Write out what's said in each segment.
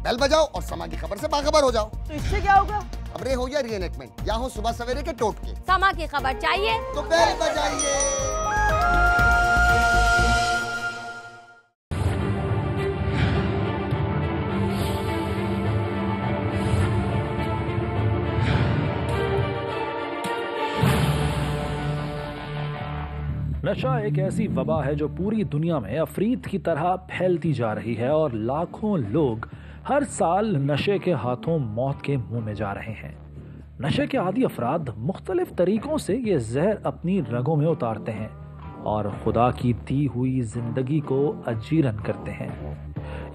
Bell बजाओ और समा की खबर से बाखबर हो जाओ। तो इससे क्या होगा? खबरें हो या रीएनेक्टमेंट या हो सुबह सवेरे के टोटके, समा की खबर चाहिए तो बेल बजाइए। नशा एक ऐसी वबा है जो पूरी दुनिया में अफरीत की तरह फैलती जा रही है और लाखों लोग हर साल नशे के हाथों मौत के मुंह में जा रहे हैं। नशे के आदी अफराद मुख्तलिफ तरीकों से ये जहर अपनी रगों में उतारते हैं और खुदा की दी हुई जिंदगी को अजीरन करते हैं।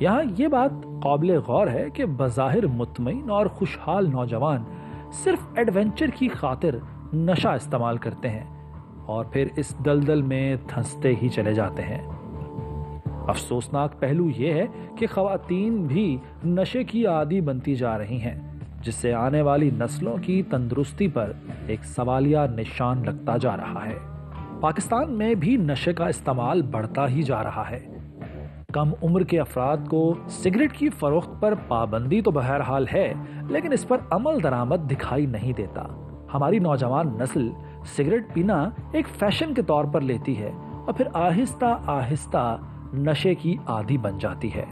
यहाँ ये बात काबिल गौर है कि बज़ाहिर मुतमईन और खुशहाल नौजवान सिर्फ एडवेंचर की खातिर नशा इस्तेमाल करते हैं और फिर इस दलदल में धंसते ही चले जाते हैं। अफसोसनाक पहलू यह है कि ख़वातीन भी नशे की आदी बनती जा रही हैं, जिससे आने वाली नस्लों की तंदुरुस्ती पर एक सवालिया निशान लगता जा रहा है। पाकिस्तान में भी नशे का इस्तेमाल बढ़ता ही जा रहा है। कम उम्र के अफराद को सिगरेट की फरोख्त पर पाबंदी तो बहरहाल है, लेकिन इस पर अमल दरामद दिखाई नहीं देता। हमारी नौजवान नस्ल सिगरेट पीना एक फैशन के तौर पर लेती है और फिर आहिस्ता आहिस्ता नशे की आदी बन जाती है।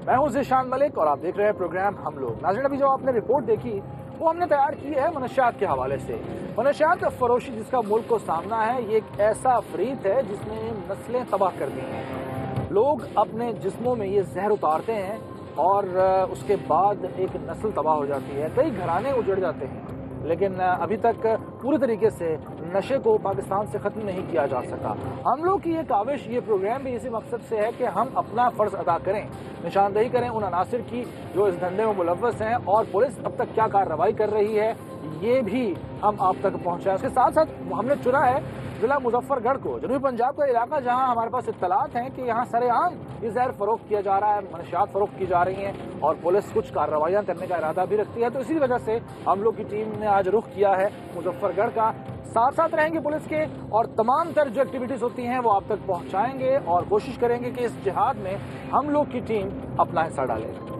मैं हूं ज़ीशान मलिक और आप देख रहे हैं प्रोग्राम हम लोग। नाज़रीन, अभी जो आपने रिपोर्ट देखी वो हमने तैयार की है मनशियात के हवाले से। मनशियात फरोशी जिसका मुल्क को सामना है, ये एक ऐसा अफरीत है जिसने नस्लें तबाह कर दी हैं। लोग अपने जिस्मों में ये जहर उतारते हैं और उसके बाद एक नस्ल तबाह हो जाती है, कई घराने उजड़ जाते हैं। लेकिन अभी तक पूरी तरीके से नशे को पाकिस्तान से ख़त्म नहीं किया जा सका। हम लोग की ये काविश, ये प्रोग्राम भी इसी मकसद से है कि हम अपना फ़र्ज़ अदा करें, निशानदेही करें उन अनासिर की जो इस धंधे में मुलव्वस हैं और पुलिस अब तक क्या कार्रवाई कर रही है ये भी हम आप तक पहुँचाएं। उसके साथ साथ हमने चुना है जिला मुजफ्फरगढ़ को, जनूबी पंजाब का इलाका, जहां हमारे पास इत्तलात हैं कि यहाँ सरेआम ये जहर फरोख्त किया जा रहा है, मनशियात फरोख्त की जा रही हैं और पुलिस कुछ कार्रवाइयाँ करने का इरादा भी रखती है। तो इसी वजह से हम लोग की टीम ने आज रुख किया है मुजफ्फरगढ़ का। साथ साथ रहेंगे पुलिस के और तमाम तर जो एक्टिविटीज़ होती हैं वो आप तक पहुँचाएंगे और कोशिश करेंगे कि इस जिहाद में हम लोग की टीम अपना हिस्सा डाले।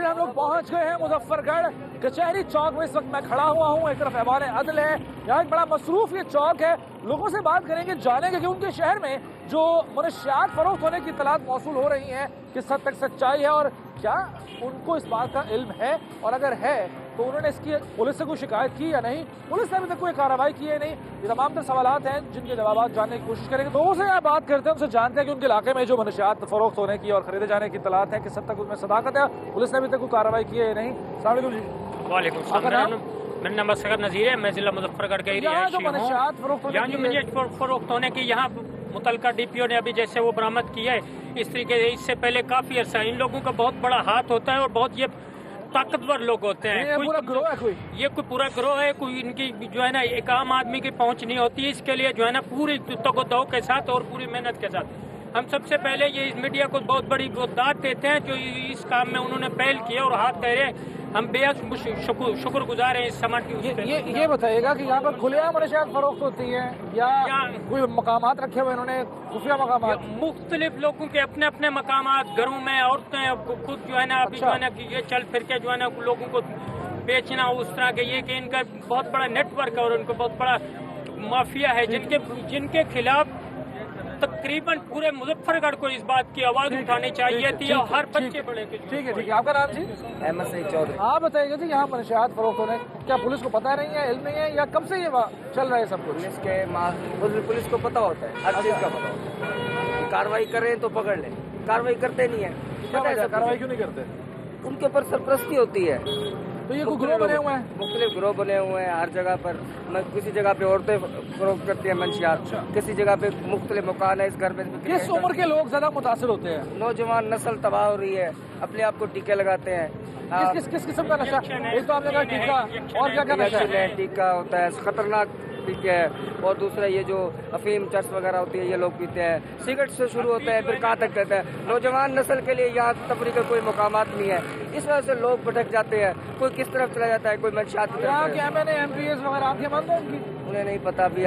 हम लोग पहुंच गए हैं मुजफ्फरगढ़ कचहरी चौक में। इस वक्त मैं खड़ा हुआ हूं, एक तरफ ऐवान अदल है, यहाँ एक बड़ा मसरूफ ये चौक है। लोगों से बात करेंगे, जानेंगे कि उनके शहर में जो मनशियात फरोख्त होने की इत्तलात मौसूल हो रही हैं किस हद तक सच्चाई है और क्या उनको इस बात का इल्म है, और अगर है तो उन्होंने इसकी पुलिस से कोई शिकायत की या नहीं, पुलिस ने अभी तक कोई कार्रवाई की है नहीं। ये तमाम तर सवालात हैं जिनके जवाब जानने की कोशिश करेंगे। लोगों से बात करते हैं, उनसे जानते हैं कि उनके इलाके में जो मनशियात फरोख्त होने की और खरीदे जाने की इत्तलात है किस हद तक उसमें सदाकत है, पुलिस ने अभी तक कोई कार्रवाई की है या नहीं। अस्सलाम वालेकुम जी। वालेकुम सलाम। मेरा नाम असगर नज़ीर है, मैं जिला मुजफ्फरगढ़ के एरिया फरोख्त होने की यहाँ मुतलका डीपीओ ने अभी जैसे वो बरामद की है, इस तरीके से इससे पहले काफी अर्सा इन लोगों का बहुत बड़ा हाथ होता है और बहुत ये ताकतवर लोग होते हैं। ये पूरा ग्रोह है, ये कोई पूरा ग्रोह है, कोई इनकी जो है ना एक आम आदमी की पहुंच नहीं होती। इसके लिए जो है ना पूरी तगोदो के साथ और पूरी मेहनत के साथ हम सबसे पहले ये इस मीडिया को बहुत बड़ी दाद देते हैं जो इस काम में उन्होंने पहल की और हाथ धरे। हम बेहद शुक्रगुजार हैं इस समाज की। ये बताइएगा कि यहाँ पर खुलेआम मनशियात फरोख्त होती है या कोई मकामात रखे हुए इन्होंने, खुफिया मकामात? मुख्तलिफ लोगों के अपने अपने मकामात, घरों में औरतें खुद जो है ना अभी जो है ना ये चल फिर के जो है ना लोगों को बेचना उस तरह के, ये कि इनका बहुत बड़ा नेटवर्क है और उनका बहुत बड़ा माफिया है जिनके खिलाफ तकरीबन पूरे मुजफ्फरगढ़ को इस बात की आवाज उठानी चाहिए थी और हर बच्चे बड़े के। ठीक है, आपका नाम जी? अहमद सईद चौधरी। आप बताइएगा जी, यहाँ मनशियात फरोख्त होने क्या पुलिस को पता नहीं है, इल्म नहीं है, या कब से ये चल रहा है सब कुछ? पुलिस को पता होता है, हर चीज का पता होता है। कार्रवाई करें तो पकड़ लें, कार्रवाई करते नहीं है। कार्रवाई क्यों नहीं करते? उनके ऊपर सरपरस्ती होती है। तो ये ग्रोह बने हुए हैं, मुख्तलिफ ग्रोह बने हुए हैं हर जगह पर। किसी जगह पे औरतें फरोख्त करती हैं मनशियात, किसी जगह पे मुख्तलिफ मकान है। इस घर में किस उम्र के लोग ज्यादा मुतासिर होते हैं? नौजवान नस्ल तबाह हो रही है, अपने आप को टीके लगाते हैं। किस किस्म का नशा? एक तो आपने कहा टीका, और क्या क्या नशा है? टीका होता है, खतरनाक पीते हैं, और दूसरा ये जो अफीम चर्स वगैरह होती है ये लोग पीते हैं। सिगरेट से शुरू होता है, फिर कहाँ तक कहते हैं। नौजवान नस्ल के लिए यहाँ तफरी का कोई मकामात नहीं है, इस वजह से लोग भटक जाते हैं। कोई किस तरफ चला जाता है, कोई मंशियात की यहाँ तरफ। के MNA MPs वगैरह आपके मानते हैं उनकी? उन्हें नहीं पता, अभी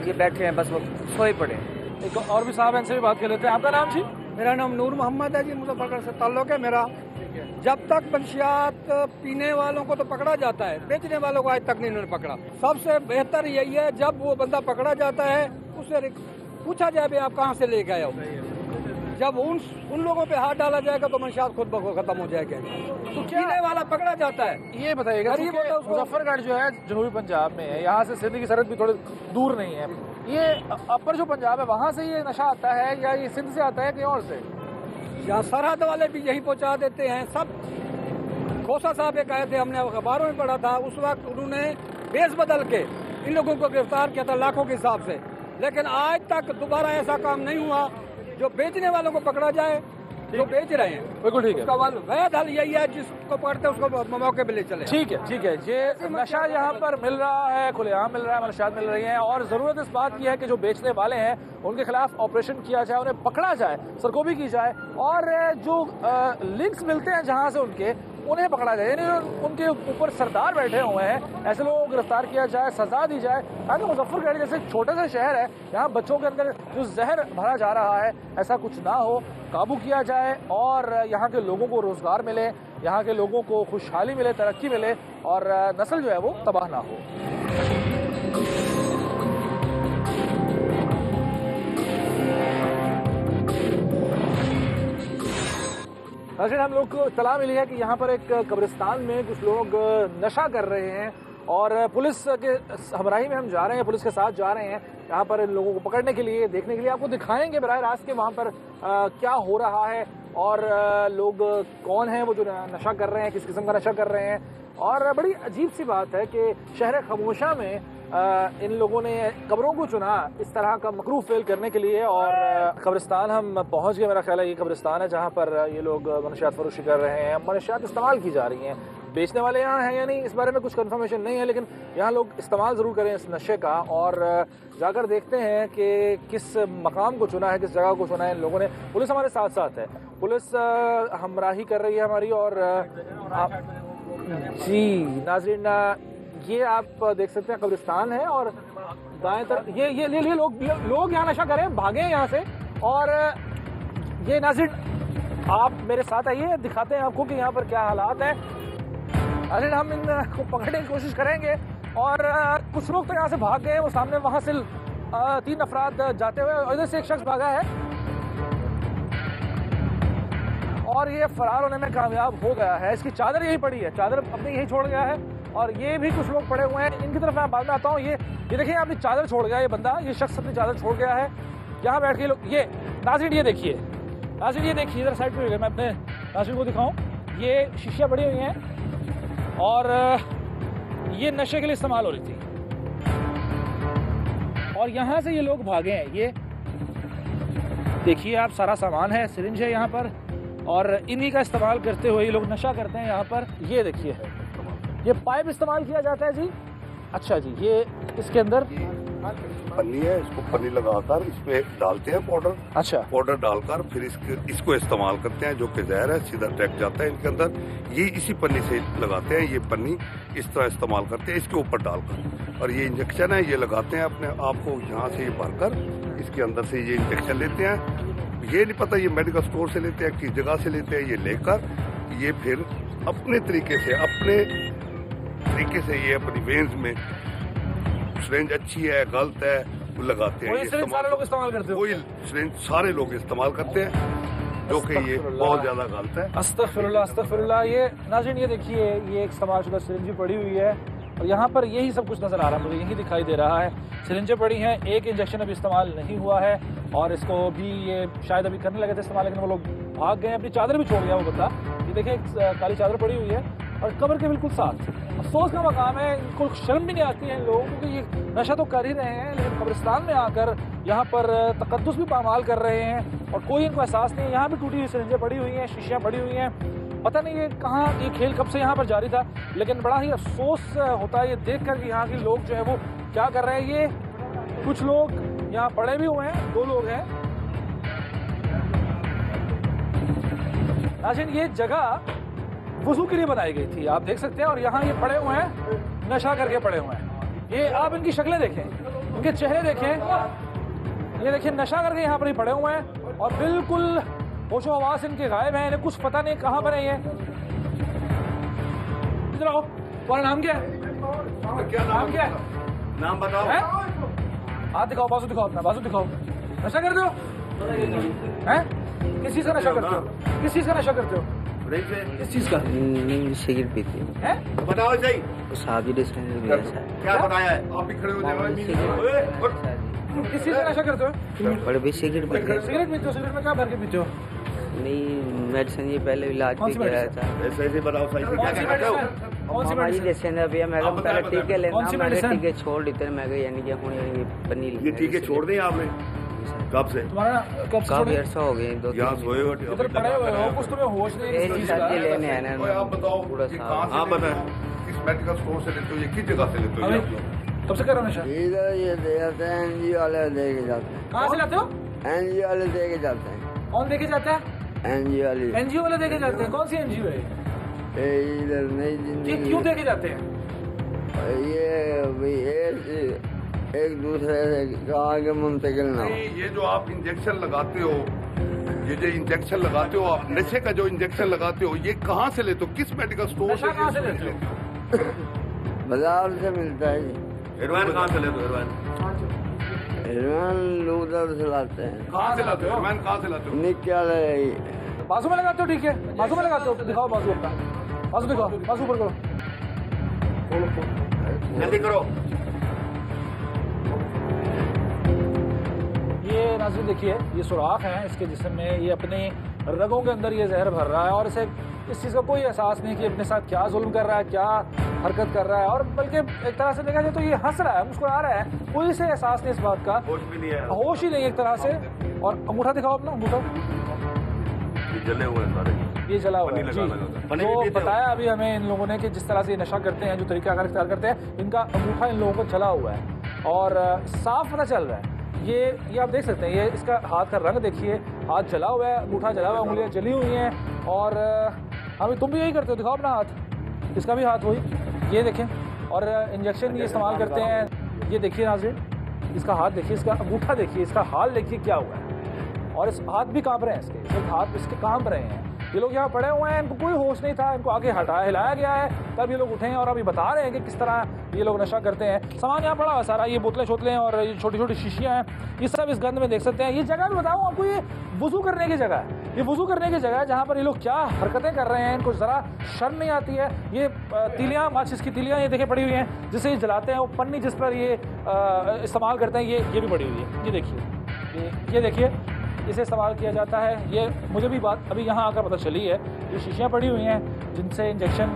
ये बैठे हैं, बस वो सोए पड़े। एक और भी साहब इनसे भी बात कर लेते हैं। आपका नाम जी? मेरा नाम नूर मोहम्मद है जी, मुजफ्फरगढ़ से ताल्लुक है मेरा। जब तक मंशियात पीने वालों को तो पकड़ा जाता है, बेचने वालों को आज तक नहीं उन्होंने पकड़ा। सबसे बेहतर यही है जब वो बंदा पकड़ा जाता है उससे पूछा जाए भाई आप कहाँ से लेके आए हो। जब उन लोगों पे हाथ डाला जाएगा तो मंशियात खुद ब खुद खत्म हो जाएगा। तो पीने वाला पकड़ा जाता है। ये बताइएगा, मुजफ्फरगढ़ जो है जनूबी पंजाब में है, यहाँ से सिंध की सरहद भी थोड़ी दूर नहीं है। ये अपर जो पंजाब है वहाँ से ये नशा आता है या ये सिंध से आता है कहीं और से? यहाँ सरहद वाले भी यही पहुँचा देते हैं सब। खोसा साहब ये कहे थे, हमने अखबारों में पढ़ा था, उस वक्त उन्होंने बेस बदल के इन लोगों को गिरफ्तार किया था लाखों के हिसाब से, लेकिन आज तक दोबारा ऐसा काम नहीं हुआ जो बेचने वालों को पकड़ा जाए जो बेच रहे हैं। बिल्कुल ठीक है। उसका वैध हल यही है, जिसको पकड़ते हैं उसको मौके पे ले चले। ठीक है। ये नशा यहाँ पर मिल रहा है, खुलेआम मिल रहा है, मंशियात मिल रही हैं, और ज़रूरत इस बात की है कि जो बेचने वाले हैं उनके खिलाफ ऑपरेशन किया जाए, उन्हें पकड़ा जाए, सरकोबी की जाए, और जो लिंक्स मिलते हैं जहाँ से उन्हें पकड़ा जाए। यानी उनके ऊपर सरदार बैठे हुए हैं, ऐसे लोगों को गिरफ्तार किया जाए, सजा दी जाए, ताकि मुजफ्फरगढ़ जैसे छोटा सा शहर है, यहाँ बच्चों के अंदर जो जहर भरा जा रहा है ऐसा कुछ ना हो, काबू किया जाए, और यहाँ के लोगों को रोजगार मिले, यहाँ के लोगों को खुशहाली मिले, तरक्की मिले, और नस्ल जो है वो तबाह ना हो। नाज़रीन, हम लोग को इत्तला मिली है कि यहाँ पर एक कब्रिस्तान में कुछ लोग नशा कर रहे हैं, और पुलिस के हमराही में हम जा रहे हैं, पुलिस के साथ जा रहे हैं यहाँ पर इन लोगों को पकड़ने के लिए, देखने के लिए। आपको दिखाएंगे बराह रास्त के वहाँ पर क्या हो रहा है, और लोग कौन हैं वो जो नशा कर रहे हैं, किस किस्म का नशा कर रहे हैं। और बड़ी अजीब सी बात है कि शहर खामोशा में इन लोगों ने कब्रों को चुना इस तरह का मकरूह फेल करने के लिए। और कब्रिस्तान हम पहुंच गए, मेरा ख्याल है ये कब्रिस्तान है जहां पर ये लोग मनशियात फरोशी कर रहे हैं, मनशियात इस्तेमाल की जा रही हैं। बेचने वाले यहाँ हैं या नहीं इस बारे में कुछ कंफर्मेशन नहीं है, लेकिन यहाँ लोग इस्तेमाल ज़रूर करें इस नशे का। और जाकर देखते हैं कि किस मकाम को चुना है, किस जगह को चुना है इन लोगों ने। पुलिस हमारे साथ साथ है, पुलिस हमराही कर रही है हमारी। और जी नाज़रीन, ये आप देख सकते हैं कब्रिस्तान है, और दाएं तरफ ये लोग यहाँ नशा करें, भागे यहाँ से। और ये नाज़रीन आप मेरे साथ आइए, दिखाते हैं आपको कि यहाँ पर क्या हालात है। नाज़रीन, हम इनको पकड़ने की कोशिश करेंगे, और कुछ लोग तो यहाँ से भाग गए, वो सामने वहाँ से 3 अफराद जाते हुए, और इधर से एक शख्स भागा है और ये फरार होने में कामयाब हो गया है। इसकी चादर यही पड़ी है, चादर अपनी यही छोड़ गया है, और ये भी कुछ लोग पड़े हुए हैं। इनकी तरफ मैं बाद में आता हूँ। ये देखिए अपनी चादर छोड़ गया, ये बंदा, ये शख्स अपनी चादर छोड़ गया है। यहाँ बैठ के लोग, ये नाज़रीन ये देखिए, नाज़रीन ये देखिए, इधर साइड पे मैं अपने नाज़रीन को दिखाऊँ, ये शीशियाँ पड़ी हुई हैं, और ये नशे के लिए इस्तेमाल हो रही थी, और यहाँ से ये लोग भागे हैं। ये देखिए आप, सारा सामान है, सिरिंज है यहाँ पर, और इन्हीं का इस्तेमाल करते हुए ये लोग नशा करते हैं यहाँ पर। ये देखिए, ये पाइप इस्तेमाल किया जाता है जी। अच्छा जी, ये इसके अंदर पन्नी है, इसको पन्नी लगाकर इस पे डालते हैं पाउडर। अच्छा, पाउडर डालकर फिर इसको इस्तेमाल करते हैं, जो कि जहर है सीधा ट्रैक जाता है इनके अंदर। ये इसी पन्नी से लगाते हैं, ये पन्नी इस तरह इस्तेमाल करते हैं इसके ऊपर डालकर। और ये इंजेक्शन है, ये लगाते हैं अपने आप को यहाँ से ये भरकर, इसके अंदर से ये इंजेक्शन लेते हैं। ये नहीं पता ये मेडिकल स्टोर से लेते हैं, किस जगह से लेते हैं। ये लेकर ये फिर अपने तरीके से ये अपनी वेन्स में, सिरिंज अच्छी है गलत है वो लगाते हैं। ये सारे लोग इस्तेमाल करते हैं, वही सिरिंज सारे लोग इस्तेमाल करते हैं, जो कि ये बहुत ज्यादा गलत है। अस्तगफिरुल्लाह, अस्तगफिरुल्लाह। ये नाज़रीन ये देखिए, ये एक इस्तेमाल शुदा सिरिंज भी पड़ी हुई है, और यहाँ पर यही सब कुछ नज़र आ रहा है, मुझे यही दिखाई दे रहा है। सिरिंजें पड़ी हैं, एक इंजेक्शन अभी इस्तेमाल नहीं हुआ है, और इसको भी ये शायद अभी करने लगे थे इस्तेमाल, लेकिन वो लोग भाग गए। अपनी चादर भी छोड़ गया वो बंदा। ये देखिए एक काली चादर पड़ी हुई है, और कब्र के बिल्कुल साथ। अफसोस का मकाम है, इनको शर्म भी नहीं आती है इन लोगों को, क्योंकि ये नशा तो कर ही रहे हैं, लेकिन कब्रिस्तान में आकर यहाँ पर तकद्दुस भी पामाल कर रहे हैं, और कोई इनको एहसास नहीं है। यहाँ भी टूटी हुई सिरिंजें पड़ी हुई हैं, शीशियाँ पड़ी हुई हैं, पता नहीं ये कहाँ, ये खेल कब से यहाँ पर जारी था। लेकिन बड़ा ही अफसोस होता है ये देख कर कि यहाँ के लोग जो है वो क्या कर रहे हैं ये? कुछ लोग यहाँ पड़े भी हुए हैं, 2 लोग हैं। नाज़रीन, ये जगह वुज़ू के लिए बनाई गई थी, आप देख सकते हैं। और यहाँ ये पड़े हुए हैं, नशा करके पड़े हुए हैं। ये आप इनकी शक्लें देखें, इनके चेहरे देखें। ये देखिए, नशा करके यहाँ पर ही पड़े हुए हैं और बिल्कुल होशो हवास इनके गायब हैं। इन्हें कुछ पता नहीं कहाँ पर है ये। इधर आओ, तुम्हारा नाम क्या है? क्या नाम क्या है? नाम बताओ। हाथ दिखाओ, बाजू दिखाओ, अपना बाजू दिखाओ। नशा करते हो? हैं? किस चीज़ का नशा करते हो? किस चीज़ का नशा करते हो? किस चीज़ का? सिगरेट पीती है? बताओ सही। क्या बताया है? आप भी खड़े हो जाए। किस चीज़ का नशा करते हो? बड़े भी सिगरेट पीते सिगरेट पीते हो? सिगरेट में क्या भर के पीते हो? नहीं, मेडिसिन ये पहले इलाज भी किया था। ऐसे बताओ सही से क्या करते हो? कौन सी मेडिसिन? जैसे ना भैया मैं पहले टीके लेना, कौन सी मैं मेडिसिन? टीके छोड़ देते मैं गई यानी कि हुन पनीर। ये टीके छोड़ दें आपने? कब से? तुम्हारा कब से काफी छोड़े? अर्सा हो गए, 2 यहाँ सोए हो? इधर पड़े हुए हो, कुछ तुम्हें होश नहीं है किस चीज़ का? लेने आए ना। आप बताओ पूरा कि साफ। कहाँ से लेते हो? किस मेडिकल स्टोर से लेते हो? ये किस जगह से लेते हो? ये आप लोग? कब से कर रहे हो नशा? इधर ये दे जाते हैं, एनजीओ वाले दे के जाते हैं। कहाँ से लाते हो? एनजीओ वाले दे के जाते हैं। कौन देके जाता है? एनजीओ वाले एनजीओ वाले देके जाते हैं। कौन सी एनजीओ है? ये इधर नई ये जिंदगी। क्यों देके जाते हैं? ये भी एक दूसरे से कहा के मुंतकिल ना हो। नहीं, ये जो आप इंजेक्शन लगाते हो, ये जो इंजेक्शन लगाते हो आप, नशे का जो इंजेक्शन लगाते हो, ये कहाँ से लेते हो? किस मेडिकल स्टोर नशा कहाँ से लेते हो? बाजार से मिलता है जी। हेरोइन कहाँ से लेते हो? हिरवन उधर से लाते हैं। कहाँ से लाते हो? हेरोइन कहाँ से लाते हो? निकाले बाजू में लगाते हो? ठीक है, बाजू में लगाते हो। दिखाओ बाजू अपना, बाजू दिखाओ, बाजू ऊपर करो, जल्दी करो। ये नाज़रीन देखिए, ये सुराख हैं इसके जिस्म में। ये अपने रगों के अंदर ये जहर भर रहा है और इसे इस चीज़ का कोई एहसास नहीं कि अपने साथ क्या जुल्म कर रहा है, क्या हरकत कर रहा है। और बल्कि एक तरह से देखा जाए तो ये हंस रहा है, मुस्कुरा रहा है, कोई से एहसास नहीं इस बात का, होश भी नहीं है। होश ही नहीं एक तरह से। और अंगूठा दिखाओ अपना, अंगूठा ये जले हुए हैं सारे। ये जला हुआ है पन्नी जी। लगा लगा। पन्नी भी तो पीते हो? बताया अभी हमें इन लोगों ने कि जिस तरह से ये नशा करते हैं, जो तरीका कार इख्तियार करते हैं, इनका अंगूठा इन लोगों को जला हुआ है और साफ पता चल रहा है। ये आप देख सकते हैं, ये इसका हाथ का रंग देखिए, हाथ जला हुआ है, अंगूठा जला हुआ है, उंगलियां जली हुई हैं। और अभी तुम भी यही करते हो, दिखाओ अपना हाथ, इसका भी हाथ वही, ये देखें। और इंजेक्शन ये इस्तेमाल करते हैं, ये देखिए नाज़रीन, इसका हाथ देखिए, इसका अंगूठा देखिए, इसका हाल देखिए क्या हुआ है। और इस हाथ भी कांप रहे हैं, इसके हाथ इसके कांप रहे हैं। ये लोग यहाँ पड़े हुए हैं, इनको कोई होश नहीं था, इनको आगे हिलाया गया है, तब ये लोग उठे हैं और अभी बता रहे हैं कि किस तरह ये लोग नशा करते हैं। सामान यहाँ पड़ा हुआ सारा, ये बोतलें शोतलें और ये छोटी छोटी शीशियाँ हैं, ये सब इस गंद में देख सकते हैं। ये जगह भी बताऊँ आपको, ये वुज़ू करने की जगह है। ये वुज़ू करने की जगह है जहाँ पर ये लोग क्या हरकतें कर रहे हैं, इनको ज़रा शर्म नहीं आती है। ये तीलियाँ, माचिस की तीलियाँ ये देखे पड़ी हुई हैं, जिसे ये जलाते हैं। वो पन्नी जिस पर ये इस्तेमाल करते हैं, ये भी पड़ी हुई है, ये देखिए, ये देखिए, इसे इस्तेमाल किया जाता है। ये मुझे भी बात अभी यहाँ आकर पता चली है। ये शीशियाँ पड़ी हुई हैं जिनसे इंजेक्शन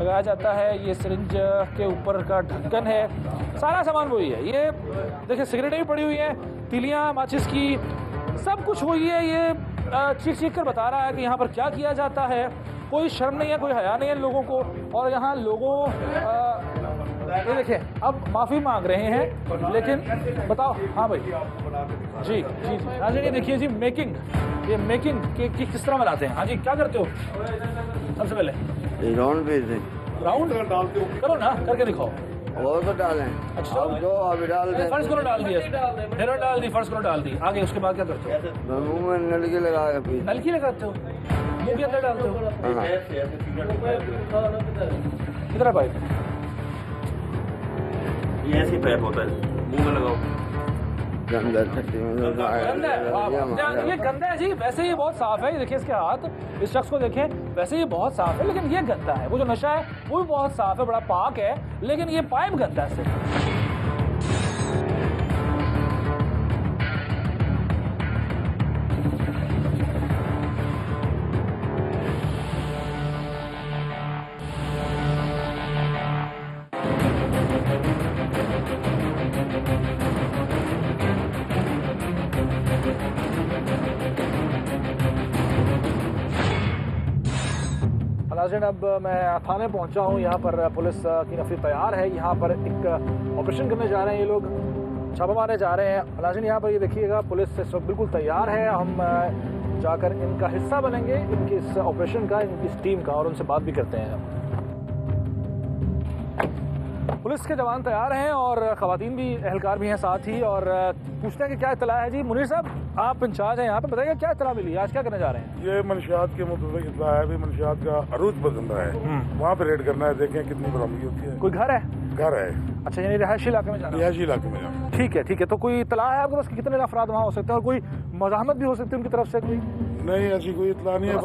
लगाया जाता है। ये सिरिंज के ऊपर का ढक्कन है, सारा सामान वही है। ये देखिए, सिगरेटें भी पड़ी हुई हैं, तीलियाँ, माचिस की, सब कुछ वही है। ये चीख चीख कर बता रहा है कि यहाँ पर क्या किया जाता है। कोई शर्म नहीं है, कोई हया नहीं है लोगों को। और यहाँ लोगों ये देखिए, अब माफ़ी मांग रहे हैं, लेकिन बताओ। हाँ भाई, जी जी जी हाँ जी, ये देखिए जी, ये मेकिंग की किस तरह बनाते हैं। हाँ जी, क्या करते हो सबसे पहले? राउंड पे थे, राउंड करो ना, करके दिखाओ। और तो डालें। अच्छा, अब जो अभी डाल दें। फर्स्ट करो, डाल दिया, हेरोइन डाल दी, फर्स्ट करो डाल दी, आगे उसके बाद क्या करते हो? मुंह में नलकी लगा के पी। नलकी लगाते हो, मुंह के अंदर डालते हो? कितना भाई? ये ऐसी पैप होता है, मुंह में लगाओ। गंदा छट्टी में गंदा है, ये गंदा है जी। वैसे ये बहुत साफ है, ये देखिए इसके हाथ, इस शख्स को देखें, वैसे ये बहुत साफ है, लेकिन ये गंदा है। वो जो नशा है वो भी बहुत साफ है, बड़ा पाक है, लेकिन ये पाइप गंदा है सिर्फ। नाज़रीन अब मैं थाने पहुंचा हूं। यहाँ पर पुलिस की नफरी तैयार है। यहाँ पर एक ऑपरेशन करने जा रहे हैं ये लोग, छापा मारने जा रहे हैं। नाज़रीन यहाँ पर ये देखिएगा पुलिस इस वक्त बिल्कुल तैयार है। हम जाकर इनका हिस्सा बनेंगे, इनके इस ऑपरेशन का, इनकी इस टीम का, और उनसे बात भी करते हैं। पुलिस के जवान तैयार हैं और खवातीन भी, एहलकार भी हैं साथ ही, और पूछते हैं कि क्या इत्तला है। जी मुनीर साहब, आप इंचार्ज हैं यहाँ पे, बताइए क्या इत्तला मिली, आज क्या करने जा रहे हैं? ये मनशियात के मुताबिक इत्तला है भी मनशियात का अरूज बदल रहा है, वहाँ पे रेड करना है, देखें कितनी बरामदगी होती है। कोई घर है? घर है। अच्छा, यानी रिहायशी इलाके में जाना? रिहायशी इलाके में जाना। ठीक है ठीक है। तो कोई इत्तला है आपके पास कि कितने अफराद वहाँ हो सकते हैं और कोई मज़ाहमत भी हो सकती है उनकी तरफ से? कोई नहीं, ऐसी कोई इत्तला नहीं है,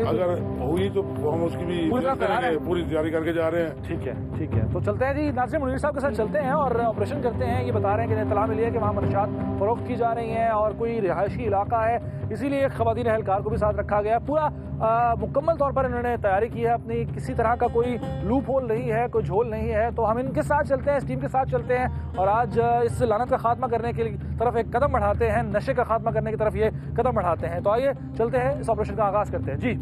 अगर हुई तो हम उसकी भी पूरी तैयारी करके जा रहे हैं। ठीक है ठीक है। तो चलते हैं जी, नाज़रीन मुनीर साहब के साथ चलते हैं और ऑपरेशन करते हैं। ये बता रहे हैं कि इत्तला मिली है कि वहाँ मनशियात फरोख्त की जा रही हैं और कोई रिहायशी इलाका है, इसीलिए खवातीन एहलकार को भी साथ रखा गया है। पूरा मुकम्मल तौर पर इन्होंने तैयारी की है अपनी, किसी तरह का कोई लूप होल नहीं है, कोई झोल नहीं है। तो हम इनके साथ चलते हैं, इस टीम के साथ चलते हैं और आज इस लानत का खात्मा करने की तरफ एक कदम बढ़ाते हैं, नशे का खात्मा करने की तरफ ये कदम बढ़ाते हैं। तो आइए चलते हैं, इस ऑपरेशन का आगाज करते हैं जी।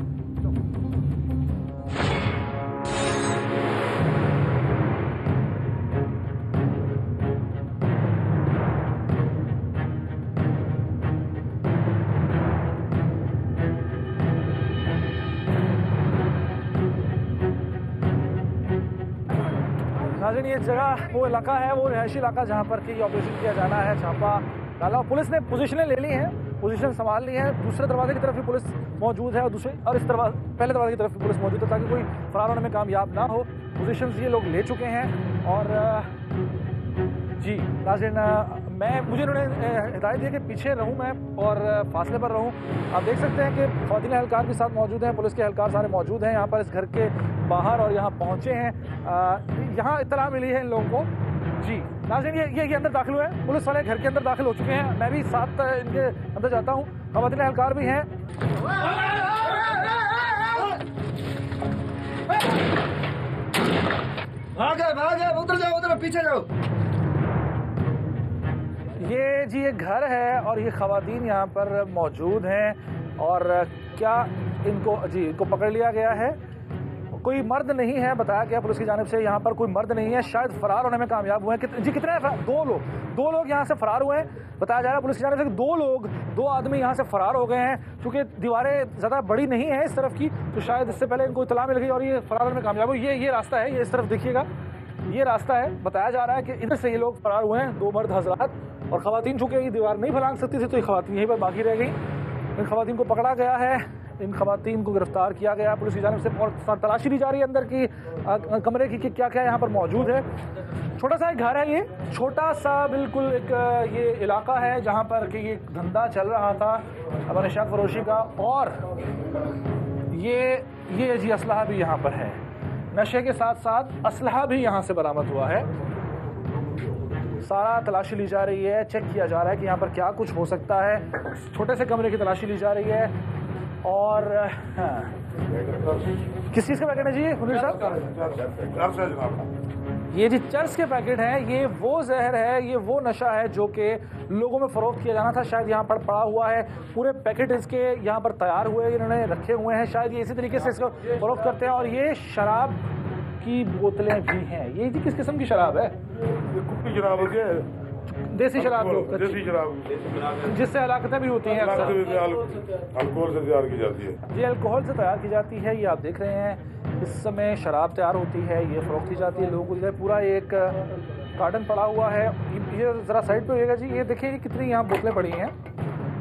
नाज़रीन ये जगह, वो इलाका है, वो रिहायशी इलाका जहाँ पर कि ऑपरेशन किया जाना है। छापा डाला, पुलिस ने पोजीशनें ले ली हैं, पोजीशन संभाल ली है। दूसरे दरवाजे की तरफ भी पुलिस मौजूद है और इस पहले दरवाजे की तरफ भी पुलिस मौजूद है, ताकि कोई फरार होने में कामयाब ना हो। पोजीशंस ये लोग ले चुके हैं और जी नाज़रीन, मुझे इन्होंने हिदायत दी कि पीछे रहूं मैं और फासले पर रहूं। आप देख सकते हैं कि खवातीन एहलकार भी साथ मौजूद हैं, पुलिस के एहलकार सारे मौजूद हैं यहाँ पर इस घर के बाहर और यहाँ पहुँचे हैं। यहाँ इत्तला मिली है इन लोगों को जी। नाज़रीन ये अंदर दाखिल हुए हैं, पुलिस वाले घर के अंदर दाखिल हो चुके हैं। मैं भी साथ इनके अंदर जाता हूँ, खवातीन एहलकार भी हैं। भागे उधर जाओ, उधर पीछे जाओ। ये जी ये घर है और ये खवातीन यहाँ पर मौजूद हैं और क्या इनको पकड़ लिया गया है। कोई मर्द नहीं है, बताया गया पुलिस की जानिब से यहाँ पर कोई मर्द नहीं है, शायद फरार होने में कामयाब हुए हैं। जी कितने? दो लोग यहाँ से फरार हुए हैं। बताया जा रहा है पुलिस की जानिब से कि दो आदमी यहाँ से फरार हो गए हैं। चूँकि दीवारें ज़्यादा बड़ी नहीं है इस तरफ की, तो शायद इससे पहले इनको इत्तला मिल गई और ये फरार होने में कामयाब हुए। ये रास्ता है, ये इस तरफ देखिएगा, ये रास्ता है। बताया जा रहा है कि इधर से ये लोग फरार हुए हैं, दो मर्द हजरात। और खवातीन चूँकि ये दीवार नहीं फैलांग सकती थी, तो ये खवातीन यहीं पर बाकी रह गई। इन खवातीन को पकड़ा गया है, इन खवातीन को गिरफ्तार किया गया पुलिस की जानिब से और तलाशी दी जा रही है अंदर की कमरे की कि क्या क्या यहाँ पर मौजूद है। छोटा सा एक घर है, ये छोटा सा बिल्कुल एक ये इलाका है जहाँ पर कि ये धंधा चल रहा था मनशियात फरोशी का। और ये जी असलहा भी यहाँ पर है, नशे के साथ साथ असलहा भी यहाँ से बरामद हुआ है। सारा तलाशी ली जा रही है, चेक किया जा रहा है कि यहाँ पर क्या कुछ हो सकता है। छोटे से कमरे की तलाशी ली जा रही है। और किस चीज़ का पैकेट है जी मुनीर साहब? ये जी चर्स के पैकेट हैं। ये वो जहर है, ये वो नशा है जो कि लोगों में फ़रोख्त किया जाना था। शायद यहाँ पर पड़ा हुआ है, पूरे पैकेट इसके यहाँ पर तैयार हुए, इन्होंने रखे हुए हैं। शायद ये इसी तरीके से इसको फ़रोख्त करते हैं। और ये शराब की बोतलें भी हैं। ये जी किस किस्म की शराब है? कुप्पी शराब है, देसी शराब, देसी शराब जिससे हलाकतें भी होती हैं, अल्कोहल से तैयार की जाती है। ये अल्कोहल से तैयार की जाती है। ये आप देख रहे हैं, इस समय शराब तैयार होती है, ये फ़रोख्त की जाती है लोगों को। पूरा एक कार्टन पड़ा हुआ है। ये ज़रा साइड पे होएगा जी, ये देखिए ये कितनी यहाँ बोतलें पड़ी हैं।